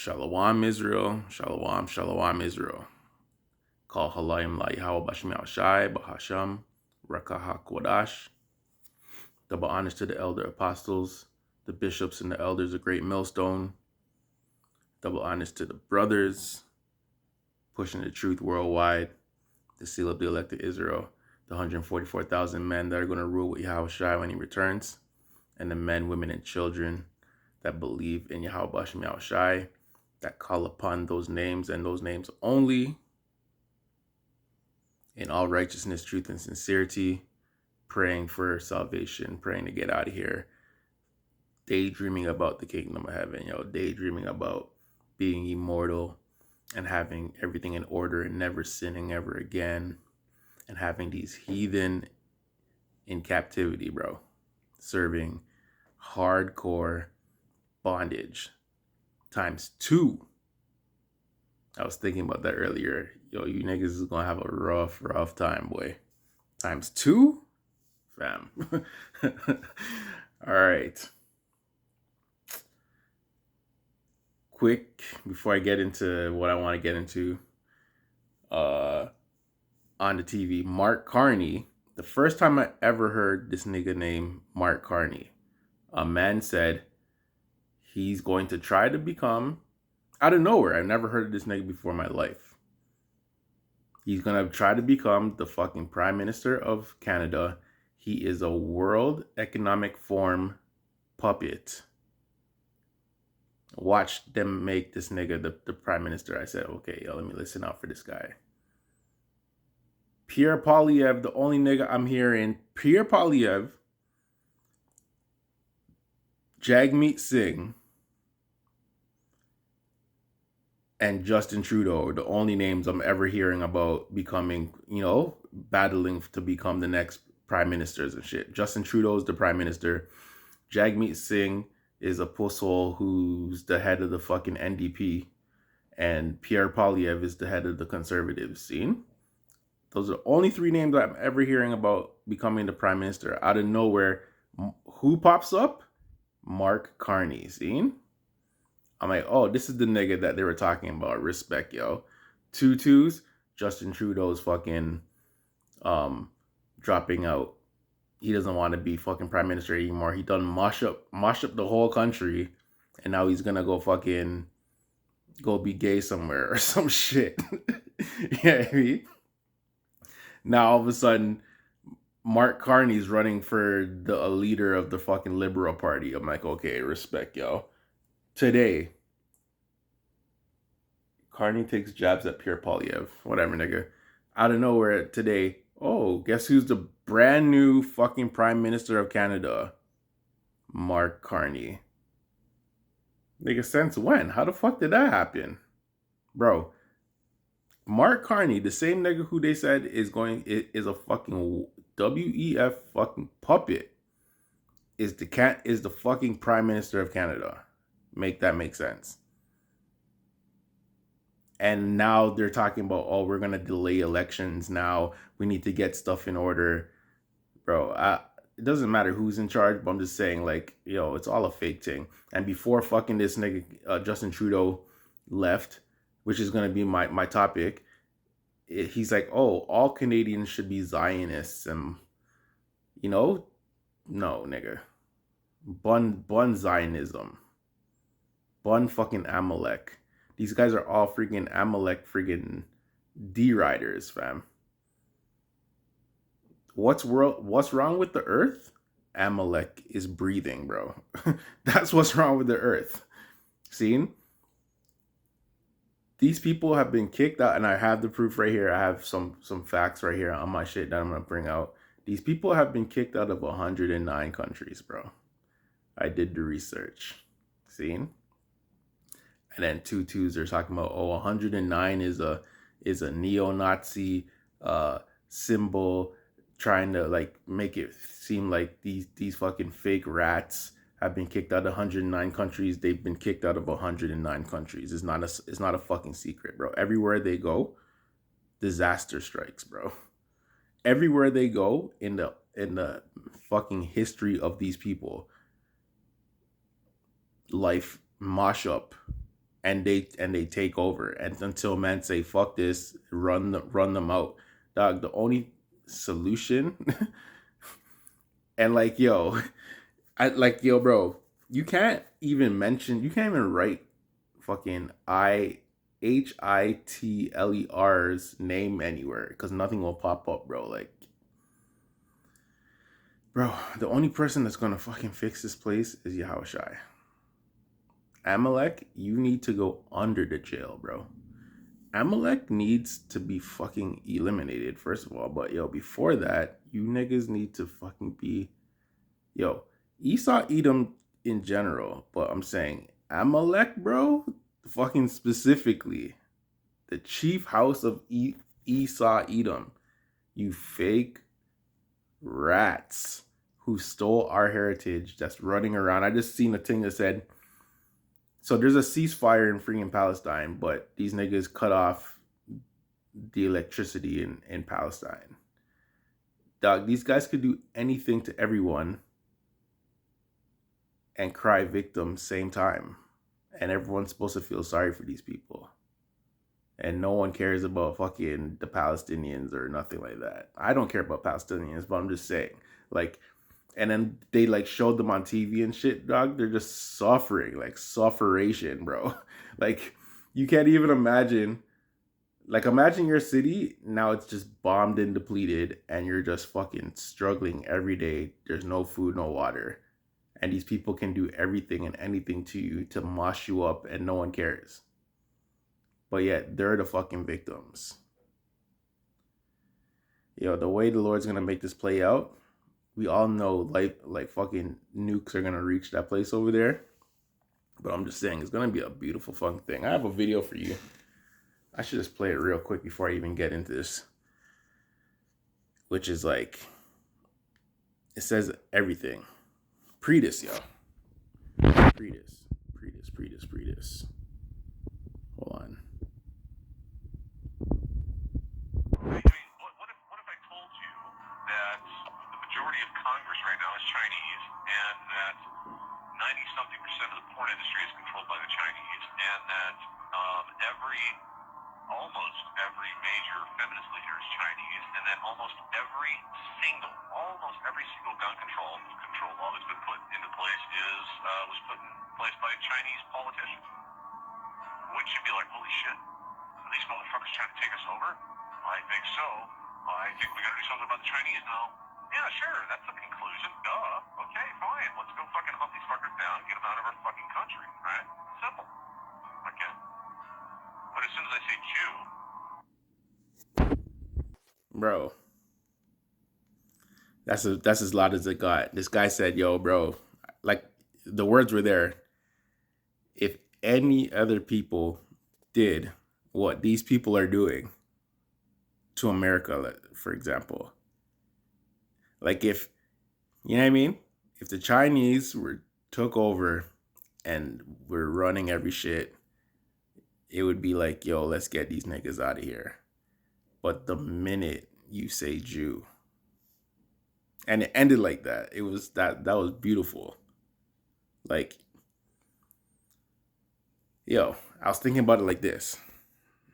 Shalom Israel, Shalom, Shalom Israel. Call Halayim La Yahweh Bashmi Al Shai, Bahasham, Rakaha Kodash. Double honors to the elder apostles, the bishops and the elders of Great Millstone. Double honors to the brothers, pushing the truth worldwide, the seal of the elected Israel, the 144,000 men that are going to rule with Yahweh Shai when he returns, and the men, women, and children that believe in Yahweh Bashmi Al Shai, that call upon those names and those names only in all righteousness, truth, and sincerity, praying for salvation, praying to get out of here, daydreaming about the kingdom of heaven, daydreaming about being immortal and having everything in order and never sinning ever again, and having these heathen in captivity, bro, serving hardcore bondage times 2. I was thinking about that earlier. You niggas is gonna have a rough time, boy. Times 2? Fam. All right. Quick, before I get into what I want to get into, on the TV, Mark Carney. The first time I ever heard this nigga name Mark Carney, a man said he's going to try to become, out of nowhere, I've never heard of this nigga before in my life. He's going to try to become the fucking Prime Minister of Canada. He is a World Economic Forum puppet. Watch them make this nigga the Prime Minister. I said, okay, let me listen out for this guy. Pierre Poilievre, the only nigga I'm hearing, Pierre Poilievre, Jagmeet Singh, and Justin Trudeau are the only names I'm ever hearing about becoming, battling to become the next prime ministers and shit. Justin Trudeau is the prime minister. Jagmeet Singh is a pusshole who's the head of the fucking NDP. And Pierre Poilievre is the head of the Conservative scene. Those are the only 3 names I'm ever hearing about becoming the prime minister. Out of nowhere, who pops up? Mark Carney, scene? I'm like, oh, this is the nigga that they were talking about. Respect, yo. 2 twos, Justin Trudeau's fucking dropping out. He doesn't want to be fucking prime minister anymore. He done mosh up the whole country, and now he's gonna go be gay somewhere or some shit. Yeah, I mean? Now all of a sudden, Mark Carney's running for the leader of the fucking Liberal Party. I'm like, okay, respect, yo. Today, Carney takes jabs at Pierre Poilievre. Whatever, nigga. Out of nowhere today, oh, guess who's the brand new fucking Prime Minister of Canada? Mark Carney. Nigga, since when? How the fuck did that happen? Bro, Mark Carney, the same nigga who they said is a fucking WEF fucking puppet, is the fucking Prime Minister of Canada. Make that make sense. And now they're talking about, oh, we're gonna delay elections now. We need to get stuff in order. Bro, it doesn't matter who's in charge, but I'm just saying, like, it's all a fake thing. And before fucking this nigga Justin Trudeau left, which is gonna be my topic, he's like, oh, all Canadians should be Zionists, and no, nigga, bun Zionism, bun fucking Amalek. These guys are all freaking Amalek freaking D-riders, fam. What's wrong with the earth? Amalek is breathing, bro. That's what's wrong with the earth. Seen? These people have been kicked out, and I have the proof right here. I have some facts right here on my shit that I'm going to bring out. These people have been kicked out of 109 countries, bro. I did the research. Seen? And then 2 twos are talking about, 109 is a neo-Nazi symbol, trying to like make it seem like these fucking fake rats have been kicked out of 109 countries. They've been kicked out of 109 countries. It's not a fucking secret, bro. Everywhere they go, disaster strikes, bro. Everywhere they go in the fucking history of these people, life mosh up and they take over, and until men say fuck this, run them out, dog. The only solution, and like yo, I like yo, bro. You can't even write fucking Hitler's name anywhere because nothing will pop up, bro. Like, bro, the only person that's gonna fucking fix this place is Yahushai. Amalek, you need to go under the jail, bro. Amalek needs to be fucking eliminated, first of all. But yo, before that, you niggas need to fucking be yo, Esau Edom in general, but I'm saying Amalek, bro, fucking specifically, the chief house of Esau Edom, you fake rats who stole our heritage that's running around. I just seen a thing that said, so there's a ceasefire in freaking Palestine, but these niggas cut off the electricity in Palestine. Dog, these guys could do anything to everyone and cry victim same time. And everyone's supposed to feel sorry for these people. And no one cares about fucking the Palestinians or nothing like that. I don't care about Palestinians, but I'm just saying. Like, and then they like showed them on TV and shit, dog. They're just suffering, like sufferation, bro. Like, you can't even imagine. Like, imagine your city, now it's just bombed and depleted, and you're just fucking struggling every day. There's no food, no water. And these people can do everything and anything to you to mosh you up, and no one cares. But yet, they're the fucking victims. Yo, the way the Lord's gonna make this play out, we all know like fucking nukes are gonna reach that place over there. But I'm just saying, it's gonna be a beautiful fucking thing. I have a video for you. I should just play it real quick before I even get into this. Which is like, it says everything. Predis, yo. Predis. Hold on. What if I told you that the majority of Congress right now is Chinese, and that 90-something% of the porn industry is controlled by the Chinese, and that almost every major feminist leader is Chinese, and that almost every single gun control law that's been put into place was put in place by a Chinese politician? Wouldn't you be like, holy shit, are these motherfuckers trying to take us over? I think so. I think we gotta do something about the Chinese now. Yeah, sure, that's the conclusion. Duh. Okay, fine. Let's go fucking hunt these fuckers down and get them out of our fucking country, right? Simple. Okay. But as soon as I say Jew... Bro, that's as loud as it got. This guy said, yo, bro, like, the words were there. If any other people did what these people are doing to America, for example, like, if, you know what I mean? If the Chinese took over and were running every shit, it would be like, yo, let's get these niggas out of here. But the minute you say Jew, and it ended like that, it was that was beautiful. Like, yo, I was thinking about it like this.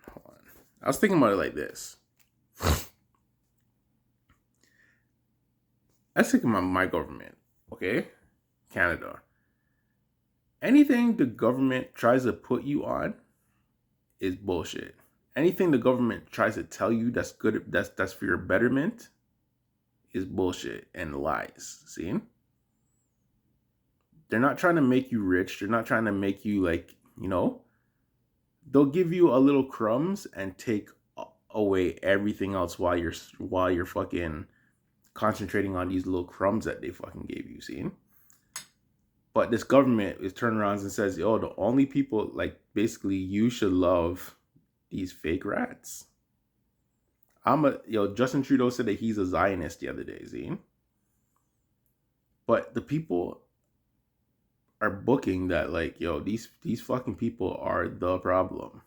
Hold on. I was thinking about it like this. Let's think about my government, okay? Canada. Anything the government tries to put you on is bullshit. Anything the government tries to tell you that's good, that's for your betterment, is bullshit and lies. See? They're not trying to make you rich. They're not trying to make you, like, you know, they'll give you a little crumbs and take away everything else while you're fucking concentrating on these little crumbs that they fucking gave you. See? But this government is turning around and says, "Oh, the only people, like, basically you should love these fake rats." Justin Trudeau said that he's a Zionist the other day, see? But the people are booking that, like, yo, these fucking people are the problem.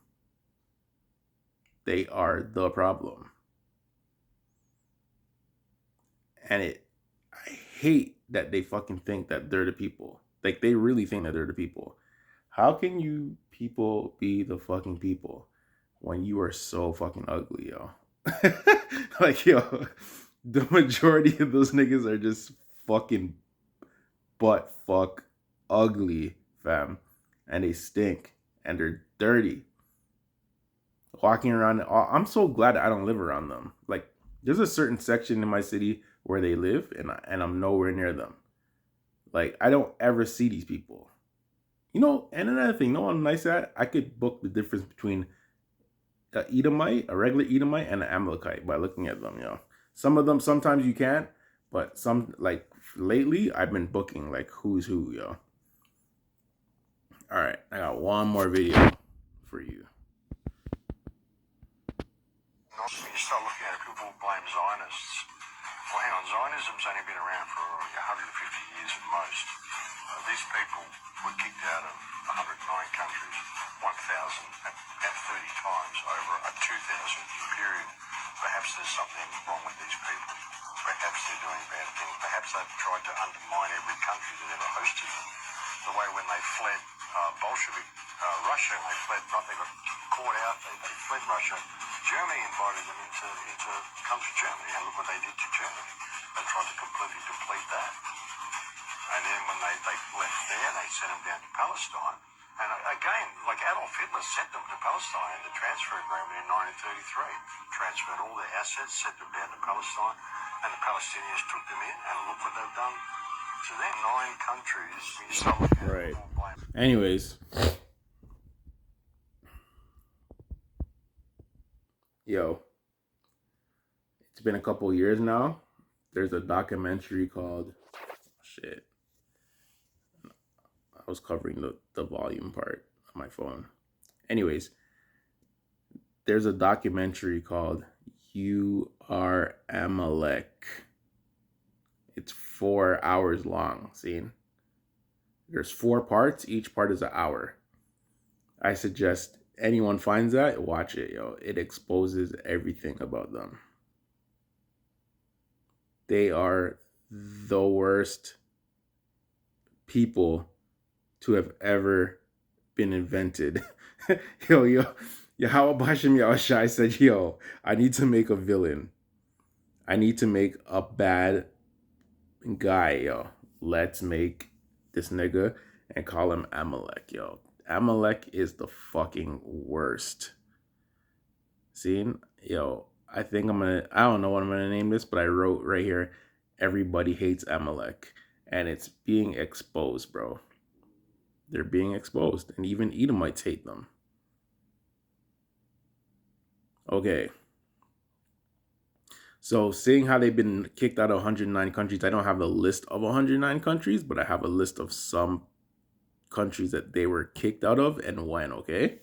They are the problem. And I hate that they fucking think that they're the people. Like, they really think that they're the people. How can you people be the fucking people when you are so fucking ugly, yo? Like, yo, the majority of those niggas are just fucking butt fuck ugly, fam. And they stink. And they're dirty. Walking around, I'm so glad I don't live around them. Like, there's a certain section in my city where they live, and I'm nowhere near them. Like, I don't ever see these people. You know, and another thing, you know what I'm nice at? I could book the difference between a Edomite, a regular Edomite, and an Amalekite by looking at them, you know. Some of them, sometimes you can't, but some, like, lately, I've been booking, like, who's who, yo. All right, I got one more video for you. You start looking at it, people blame Zionists. Well, hang on, Zionism's only been around for 150 years at most. These people were kicked out of 109 countries, 1,030 times over a 2,000-year period. Perhaps there's something wrong with these people. Perhaps they're doing bad things. Perhaps they've tried to undermine every country that ever hosted them. The way when they fled Bolshevik Russia, they got caught out, they fled Russia. Germany invited them into come to Germany, and look what they did to Germany. They tried to completely deplete that. And then when they left there, they sent them down to Palestine. And again, like Adolf Hitler sent them to Palestine in the transfer agreement in 1933. Transferred all their assets, sent them down to Palestine, and the Palestinians took them in, and look what they've done to them. 9 countries. You start looking at Right. blame. Anyways, yo, it's been a couple years now. There's a documentary called shit. I was covering the volume part of my phone. Anyways, there's a documentary called You Are Amalek. It's 4 hours long. See? There's 4 parts. Each part is an hour. I suggest anyone finds that, watch it, yo. It exposes everything about them. They are the worst people to have ever been invented. Yo, Yahweh Bashem Yahushai said, yo, I need to make a villain. I need to make a bad guy, yo. Let's make this nigga and call him Amalek, yo. Amalek is the fucking worst. See? Yo, I don't know what I'm gonna name this, but I wrote right here, everybody hates Amalek. And it's being exposed, bro. They're being exposed. And even Edomites hate them. Okay. So seeing how they've been kicked out of 109 countries, I don't have a list of 109 countries, but I have a list of some countries that they were kicked out of and when, okay?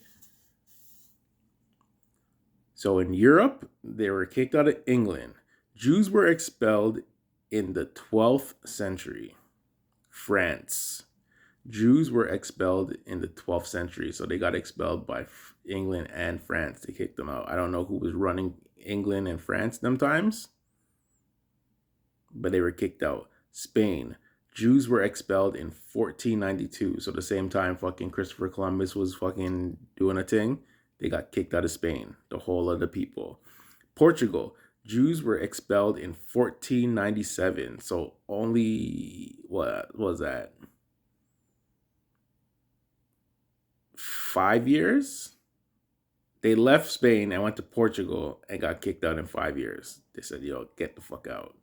So in Europe, they were kicked out of England. Jews were expelled in the 12th century. France. Jews were expelled in the 12th century. So they got expelled by England and France. They kicked them out. I don't know who was running England and France them times, but they were kicked out. Spain. Jews were expelled in 1492. So the same time fucking Christopher Columbus was fucking doing a thing, they got kicked out of Spain, the whole of the people. Portugal, Jews were expelled in 1497. So only, what was that? 5 years? They left Spain and went to Portugal and got kicked out in 5 years. They said, yo, get the fuck out.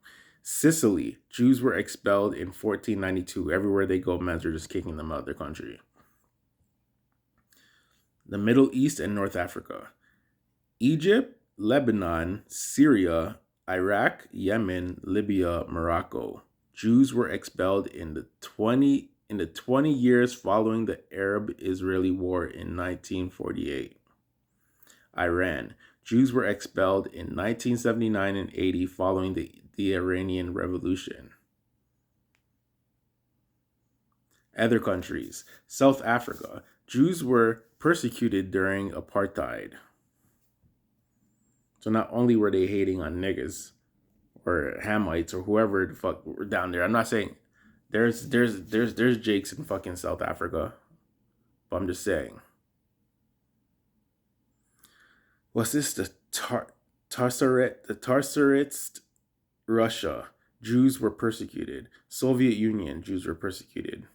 Sicily, Jews were expelled in 1492. Everywhere they go, men are just kicking them out of their country. The Middle East and North Africa. Egypt, Lebanon, Syria, Iraq, Yemen, Libya, Morocco. Jews were expelled in the 20 years following the Arab-Israeli War in 1948. Iran. Jews were expelled in 1979 and 80 following the Iranian Revolution. Other countries. South Africa. Jews were persecuted during apartheid. So not only were they hating on niggas or Hamites or whoever the fuck were down there. I'm not saying there's Jakes in fucking South Africa. But I'm just saying. What's this? The Tsarist Russia. Jews were persecuted. Soviet Union. Jews were persecuted.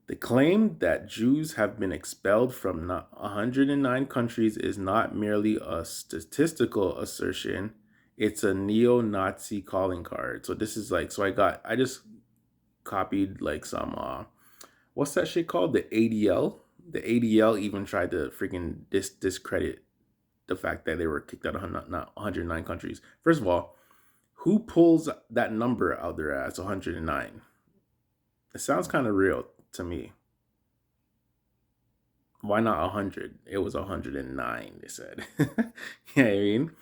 The claim that Jews have been expelled from 109 countries is not merely a statistical assertion, it's a neo-Nazi calling card. So this is like, I just copied like some what's that shit called? The ADL. The ADL even tried to freaking discredit the fact that they were kicked out of 109 countries. First of all, who pulls that number out their ass, 109? It sounds kind of real to me. Why not 100? It was 109, they said. You know what I mean?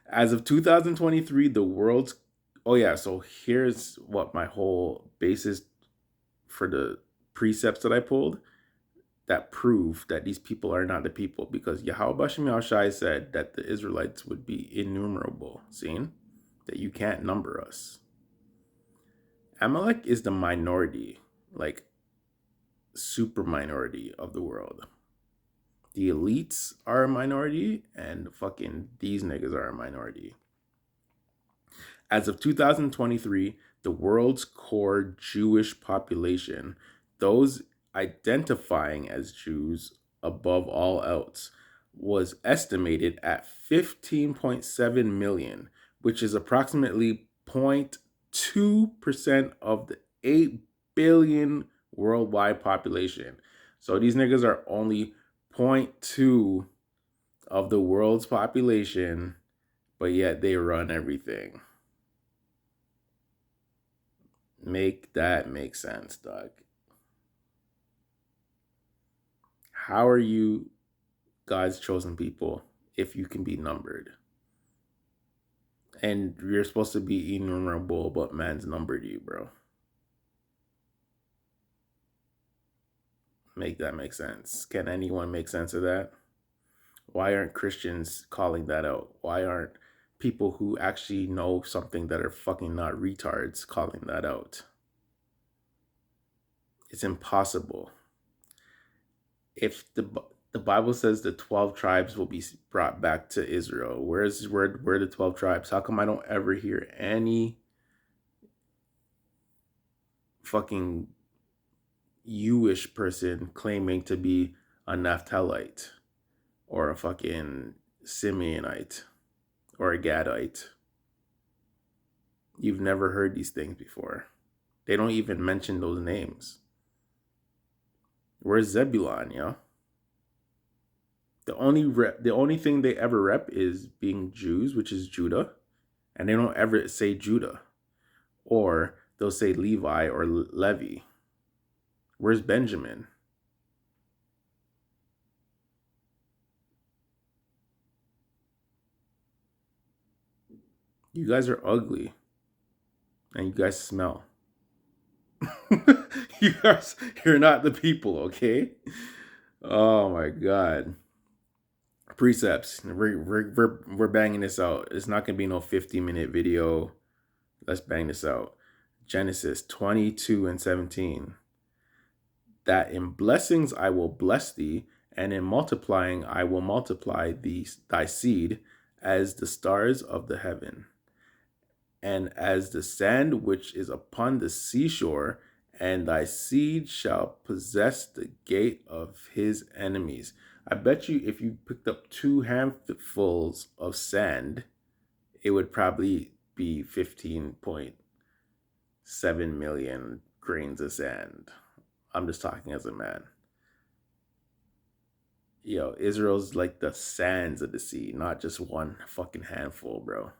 As of 2023, the world's. Oh, yeah. So here's what my whole basis for the precepts that I pulled that prove that these people are not the people, because Yahweh Bashim Yahushai said that the Israelites would be innumerable. Seeing that you can't number us. Amalek is the minority, like super minority of the world. The elites are a minority, and fucking these niggas are a minority. As of 2023, the world's core Jewish population, those identifying as Jews above all else, was estimated at 15.7 million, which is approximately 0.2% of the 8 billion worldwide population. So these niggas are only 0.2 of the world's population, but yet they run everything. Make that make sense, dog. How are you God's chosen people if you can be numbered? And you're supposed to be innumerable, but man's numbered you, bro. Make that make sense. Can anyone make sense of that? Why aren't Christians calling that out? Why aren't people who actually know something that are fucking not retards calling that out? It's impossible. If the Bible says the 12 tribes will be brought back to Israel, where are the 12 tribes? How come I don't ever hear any fucking Jewish person claiming to be a Naphthalite or a fucking Simeonite or a Gadite? You've never heard these things before. They don't even mention those names. Where's Zebulon, yo? The only thing they ever rep is being Jews, which is Judah, and they don't ever say Judah, or they'll say Levi or Levi. Where's Benjamin? You guys are ugly, and you guys smell. You're not the people, okay? Oh my god. Precepts. We're banging this out. It's not gonna be no 50-minute video. Let's bang this out. Genesis 22 and 17. That in blessings I will bless thee, and in multiplying I will multiply thy seed as the stars of the heaven, and as the sand which is upon the seashore, and thy seed shall possess the gate of his enemies. I bet you if you picked up 2 handfuls of sand, it would probably be 15.7 million grains of sand. I'm just talking as a man. Yo, Israel's like the sands of the sea, not just one fucking handful, bro.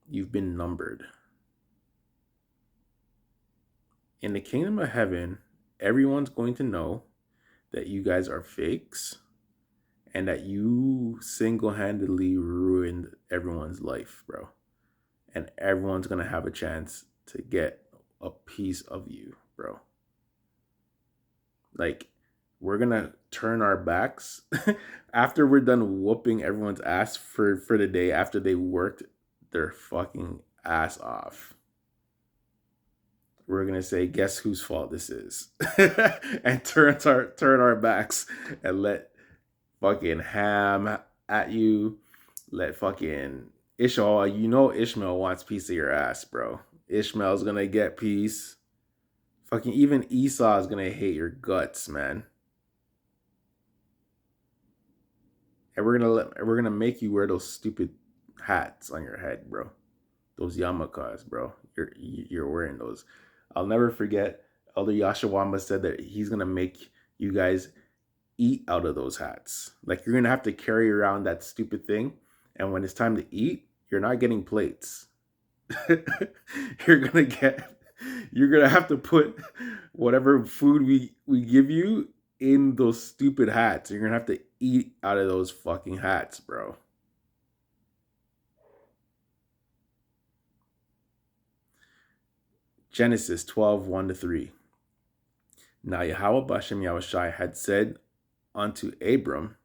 You've been numbered. In the kingdom of heaven, everyone's going to know that you guys are fakes and that you single-handedly ruined everyone's life, bro. And everyone's going to have a chance to get a piece of you, bro. Like, we're going to turn our backs after we're done whooping everyone's ass for the day after they worked their fucking ass off. we're gonna say, guess whose fault this is, and turn our backs and let fucking Ham at you. Let fucking Ishmael. You know Ishmael wants piece of your ass, bro. Ishmael's gonna get peace. Fucking even Esau is gonna hate your guts, man. And we're gonna make you wear those stupid hats on your head, bro. Those yarmulkes, bro. You're wearing those. I'll never forget. Elder Yashawama said that he's gonna make you guys eat out of those hats. Like you're gonna have to carry around that stupid thing, and when it's time to eat, you're not getting plates. you're gonna get. You're gonna have to put whatever food we give you in those stupid hats. You're gonna have to eat out of those fucking hats, bro. Genesis 12, 1-3. Now Yahweh Bashem Yahushai had said unto Abram,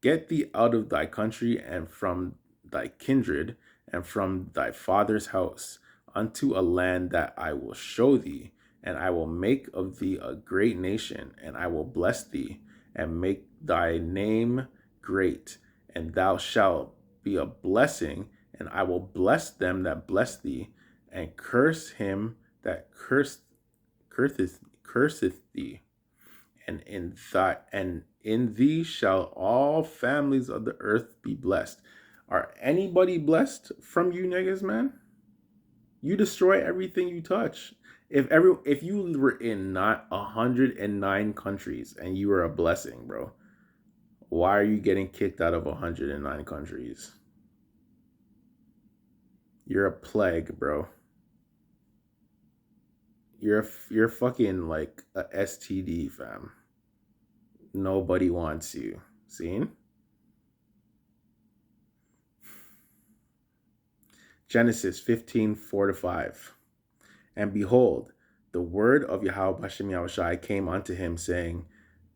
get thee out of thy country and from thy kindred and from thy father's house unto a land that I will show thee, and I will make of thee a great nation, and I will bless thee and make thy name great, and thou shalt be a blessing, and I will bless them that bless thee, and curse him that curseth thee, and in thee shall all families of the earth be blessed. Are anybody blessed from you niggas, man? You destroy everything you touch. If you were in not 109 countries and you were a blessing, bro, why are you getting kicked out of 109 countries? You're a plague, bro. You're fucking like a STD, fam. Nobody wants you. Seen? Genesis 15, 4-5. And behold, the word of Yahweh Bashem Yahushai came unto him, saying,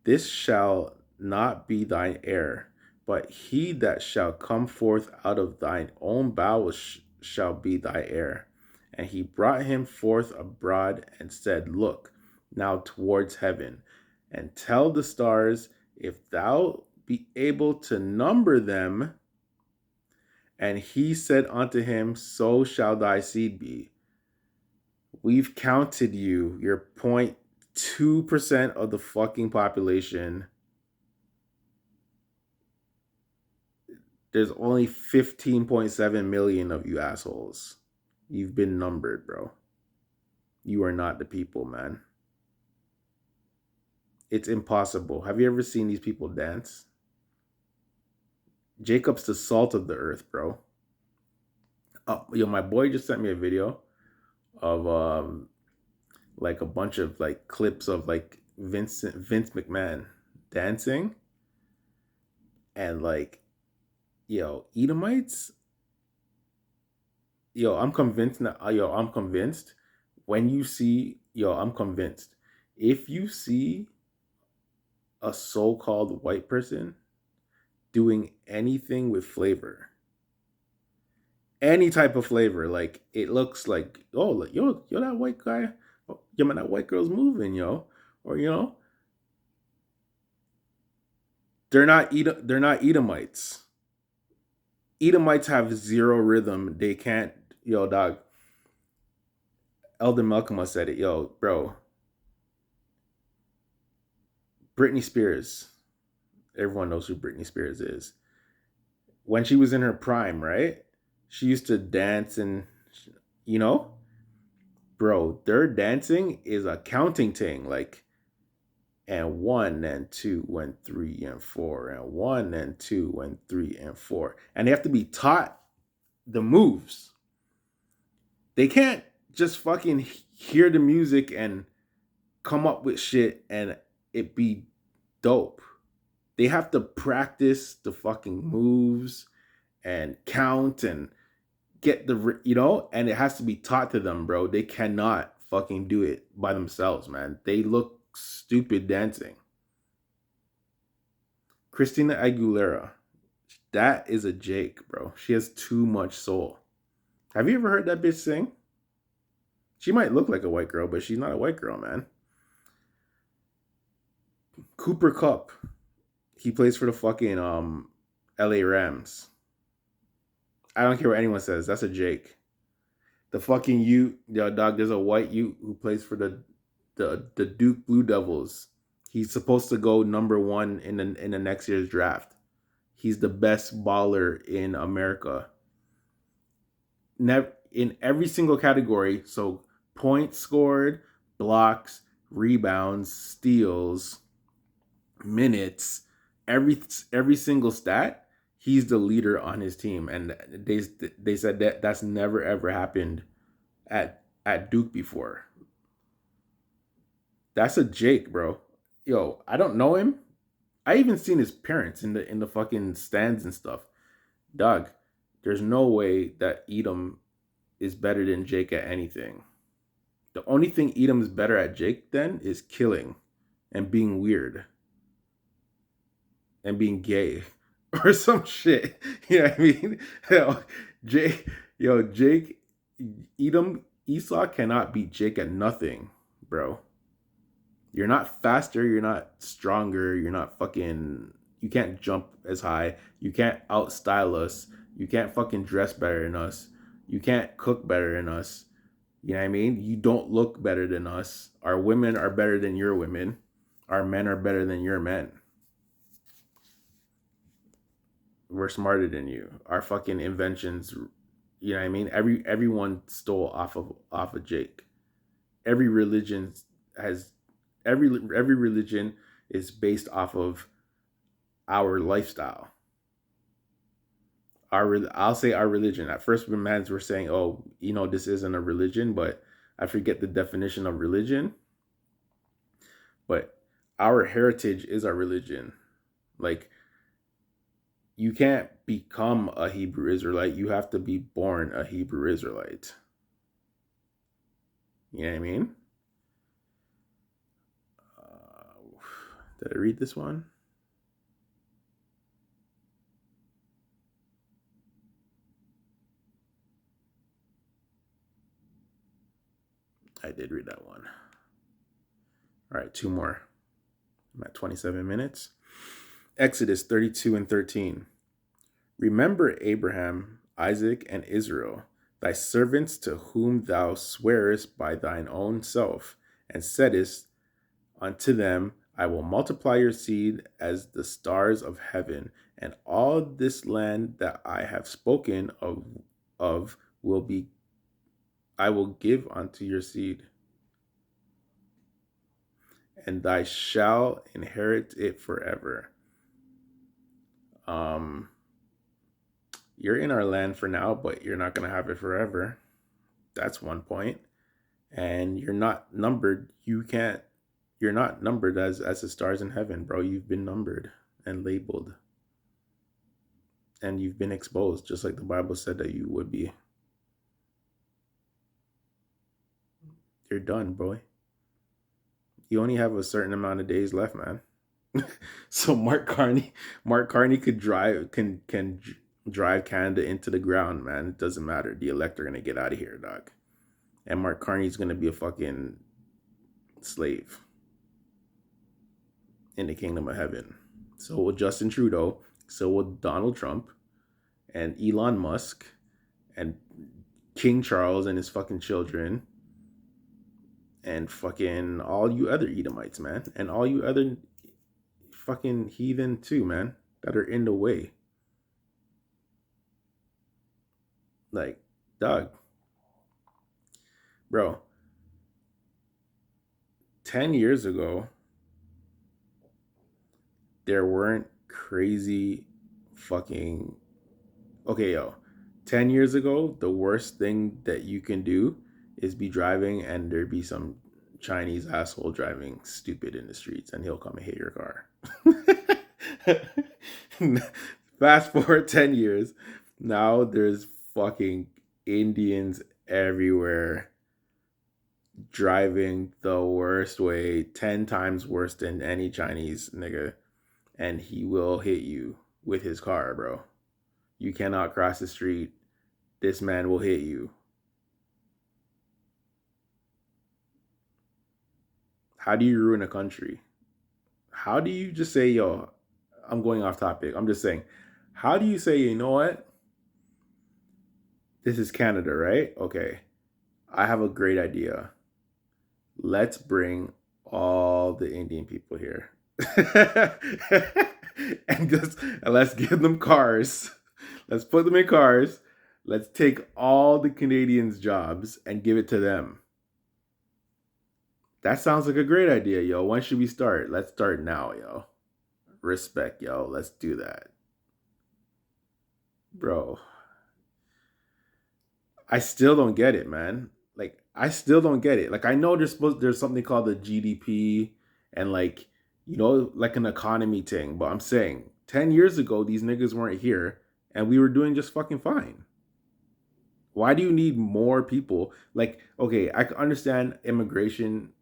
this shall not be thine heir, but he that shall come forth out of thine own bowels shall be thy heir. And he brought him forth abroad and said, look now towards heaven, and tell the stars, if thou be able to number them. And he said unto him, so shall thy seed be. We've counted you. You're 0.2% of the fucking population. There's only 15.7 million of you assholes. You've been numbered, bro. You are not the people, man. It's impossible. Have you ever seen these people dance? Jacob's the salt of the earth, bro. My boy just sent me a video of like a bunch of like clips of like Vince McMahon dancing, and like, Edomites. I'm convinced now. I'm convinced. When you see, I'm convinced. If you see a so-called white person doing anything with flavor, any type of flavor, like it looks like, oh, yo, that white guy, oh, man, that white girl's moving, or they're not Edomites. Edomites have zero rhythm. They can't, dog. Elder Malcolm said it, bro. Britney Spears. Everyone knows who Britney Spears is. When she was in her prime, right? She used to dance, and you know, bro, their dancing is a counting thing, like, and 1 and 2 and 3 and 4 and 1 and 2 and 3 and 4, and they have to be taught the moves. They can't just fucking hear the music and come up with shit and it be dope. They have to practice the fucking moves and count and get the, and it has to be taught to them, bro. They cannot fucking do it by themselves, man. They look stupid dancing. Christina Aguilera, that is a Jake, bro. She has too much soul. Have you ever heard that bitch sing? She might look like a white girl, but she's not a white girl, man. Cooper Cup. He plays for the fucking LA Rams. I don't care what anyone says. That's a Jake. The fucking Ute, yo, dog. There's a white Ute who plays for the Duke Blue Devils. He's supposed to go number one in the next year's draft. He's the best baller in America. In every single category. So points scored, blocks, rebounds, steals, minutes, every single stat. He's the leader on his team, and they said that that's never ever happened at Duke before. That's a Jake, bro. Yo, I don't know him. I even seen his parents in the fucking stands and stuff. Dog, there's no way that Edom is better than Jake at anything. The only thing Edom is better at Jake then is killing and being weird and being gay or some shit. You know what I mean? Yo, Jake, Jake, Edom, Esau cannot beat Jake at nothing, bro. You're not faster, you're not stronger, you're not fucking, you can't jump as high, you can't outstyle us, you can't fucking dress better than us, you can't cook better than us. You know what I mean? You don't look better than us. Our women are better than your women. Our men are better than your men. We're smarter than you. Our fucking inventions, you know what I mean? Everyone stole off of Jake. Every religion has every religion is based off of our lifestyle. I'll say our religion. At first, when mans were saying, "Oh, this isn't a religion," but I forget the definition of religion. But our heritage is our religion. Like, you can't become a Hebrew Israelite. You have to be born a Hebrew Israelite. You know what I mean? Did I read this one? I did read that one. All right, two more. I'm at 27 minutes. Exodus 32 and 13. Remember Abraham, Isaac, and Israel, thy servants to whom thou swearest by thine own self, and saidst unto them, I will multiply your seed as the stars of heaven, and all this land that I have spoken of will be I will give unto your seed, and thy shall inherit it forever. Um you're in our land for now, but you're not gonna have it forever. That's one point. And you're not numbered. You're not numbered as the stars in heaven, bro. You've been numbered and labeled. And you've been exposed, just like the Bible said that you would be. You're done, boy. You only have a certain amount of days left, man. So Mark Carney could can drive Canada into the ground, man. It doesn't matter. The elect are gonna get out of here, dog. And Mark Carney's gonna be a fucking slave in the kingdom of heaven. So will Justin Trudeau. So will Donald Trump and Elon Musk and King Charles and his fucking children and fucking all you other Edomites, man. And all you other fucking heathen too, man, that are in the way. Like, dog, bro, 10 years ago, there weren't crazy fucking. Okay, yo, 10 years ago, the worst thing that you can do is be driving and there be some Chinese asshole driving stupid in the streets and he'll come and hit your car. Fast forward 10 years, now there's fucking Indians everywhere driving the worst way, 10 times worse than any Chinese nigga, and he will hit you with his car, bro. You cannot cross the street. This man will hit you. How do you ruin a country? How do you just say, yo, I'm going off topic. I'm just saying, how do you say, you know what? This is Canada, right? Okay. I have a great idea. Let's bring all the Indian people here. And let's give them cars. Let's put them in cars. Let's take all the Canadians' jobs and give it to them. That sounds like a great idea, yo. When should we start? Let's start now, yo. Respect, yo. Let's do that. Bro, I still don't get it, man. Like, I still don't get it. Like, I know there's something called the GDP and like, like an economy thing, but I'm saying 10 years ago these niggas weren't here and we were doing just fucking fine. Why do you need more people? Like, okay, I can understand immigration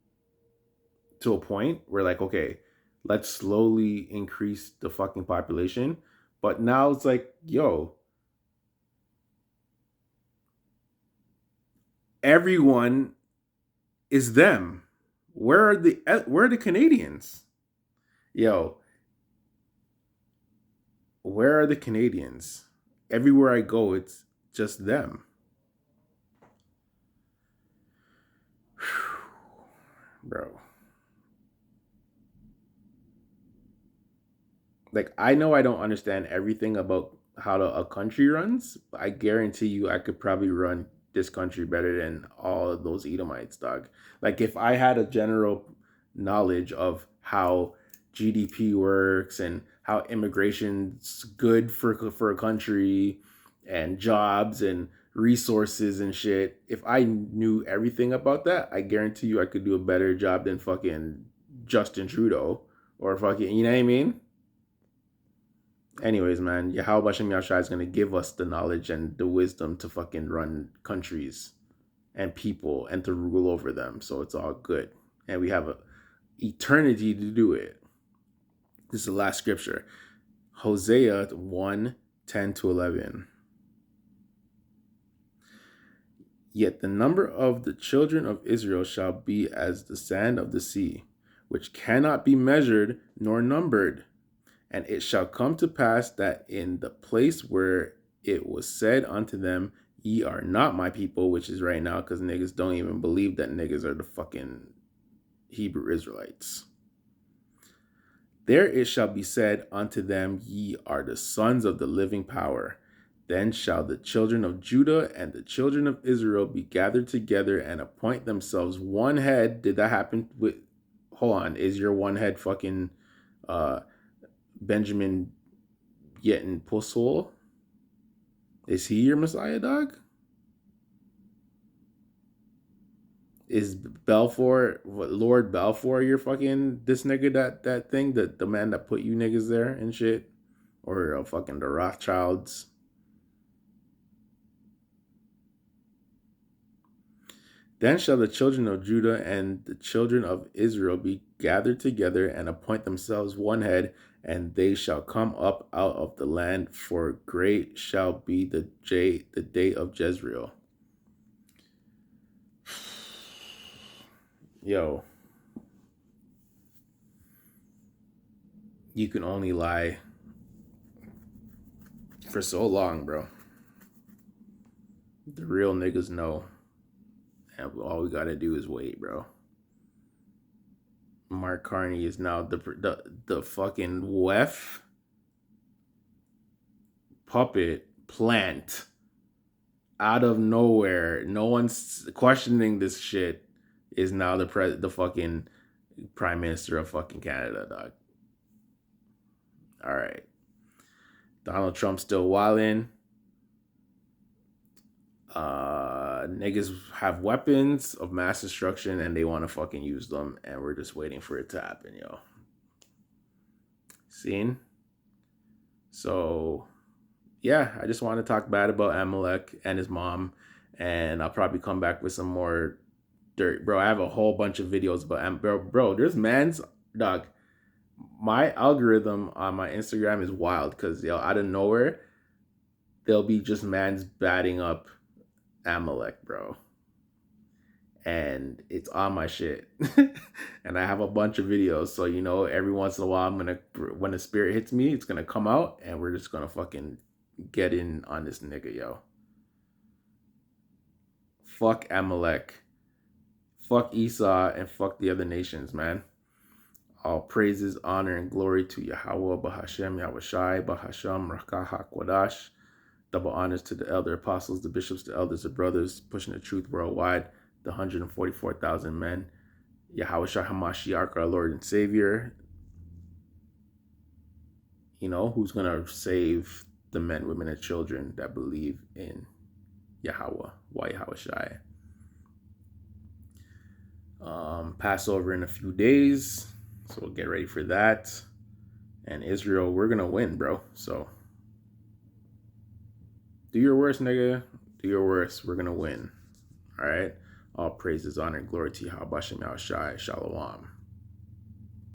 to a point where like, okay, let's slowly increase the fucking population, but now it's like, yo, everyone is them. Where are the Canadians? Yo, where are the Canadians? Everywhere I go, it's just them. Bro. Like, I know I don't understand everything about how a country runs, but I guarantee you I could probably run this country better than all of those Edomites, dog. Like, if I had a general knowledge of how GDP works and how immigration's good for a country and jobs and resources and shit, if I knew everything about that, I guarantee you I could do a better job than fucking Justin Trudeau or fucking, you know what I mean? Anyways, man, Yahweh Bashem Yahshua is gonna give us the knowledge and the wisdom to fucking run countries and people and to rule over them. So it's all good. And we have a eternity to do it. This is the last scripture. Hosea 1:10-11. Yet the number of the children of Israel shall be as the sand of the sea, which cannot be measured nor numbered. And it shall come to pass that in the place where it was said unto them, ye are not my people, which is right now, because niggas don't even believe that niggas are the fucking Hebrew Israelites. There it shall be said unto them, ye are the sons of the living power. Then shall the children of Judah and the children of Israel be gathered together and appoint themselves one head. Did that happen with, hold on, is your one head fucking Benjamin Yeten Puzzle? Is he your Messiah, dog? Is Balfour, Lord Balfour, your fucking this nigga that thing, the man that put you niggas there and shit, or fucking the Rothschilds? Then shall the children of Judah and the children of Israel be gathered together and appoint themselves one head, and they shall come up out of the land, for great shall be the day of Jezreel. Yo, you can only lie for so long, bro. The real niggas know. And all we gotta do is wait, bro. Mark Carney is now the fucking WEF puppet plant out of nowhere. No one's questioning this shit. Is now the fucking prime minister of fucking Canada, dog. All right, Donald Trump still wildin'. Niggas have weapons of mass destruction and they want to fucking use them, and we're just waiting for it to happen, yo. Seen? So, yeah, I just want to talk bad about Amalek and his mom, and I'll probably come back with some more dirt, bro. I have a whole bunch of videos about bro. There's man's dog. My algorithm on my Instagram is wild because yo, out of nowhere, there'll be just man's batting up Amalek, bro. and it's on my shit. And I have a bunch of videos. So, every once in a while, when the spirit hits me, it's going to come out and we're just going to fucking get in on this nigga, yo. Fuck Amalek. Fuck Esau and fuck the other nations, man. All praises, honor, and glory to Yahweh, Bahashem, Yahushai, Bahasham, Rakah, HaKwadash. Double honors to the elder apostles, the bishops, the elders, the brothers, pushing the truth worldwide, the 144,000 men. Yahushua HaMashiach, our Lord and Savior, who's going to save the men, women, and children that believe in Yahweh, Yahushai. Passover in a few days, so we'll get ready for that. And Israel, we're going to win, bro. So do your worst, nigga. Do your worst. We're going to win. All right? All praises, honor, and glory to Yahweh, Bashem, Yahushai, Shalom.